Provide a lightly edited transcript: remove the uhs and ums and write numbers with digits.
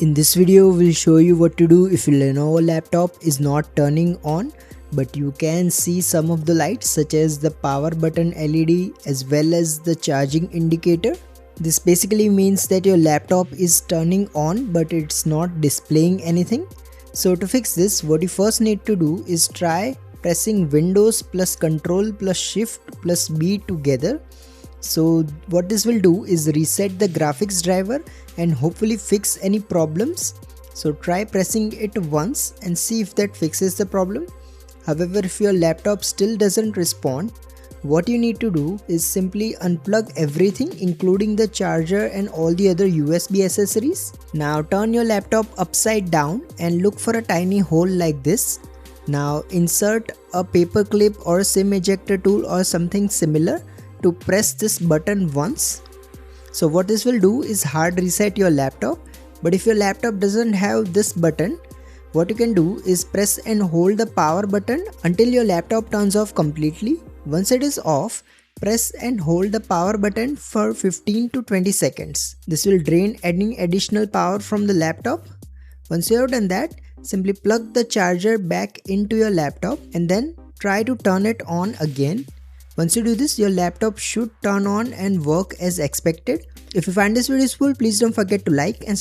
In this video, we'll show you what to do if your Lenovo laptop is not turning on, but you can see some of the lights such as the power button LED as well as the charging indicator. This basically means that your laptop is turning on but it's not displaying anything. So to fix this, what you first need to do is try pressing Windows plus Control plus Shift plus B together. So what this will do is reset the graphics driver and hopefully fix any problems. So try pressing it once and see if that fixes the problem. However, if your laptop still doesn't respond, what you need to do is simply unplug everything including the charger and all the other USB accessories. Now turn your laptop upside down and look for a tiny hole like this. Now insert a paper clip or a SIM ejector tool or something similar to press this button once. So what this will do is hard reset your laptop, but if your laptop doesn't have this button, what you can do is press and hold the power button until your laptop turns off completely. Once it is off, press and hold the power button for 15 to 20 seconds. This will drain any additional power from the laptop. Once you have done that, simply plug the charger back into your laptop and then try to turn it on again. Once you do this, your laptop should turn on and work as expected. If you find this video useful, please don't forget to like and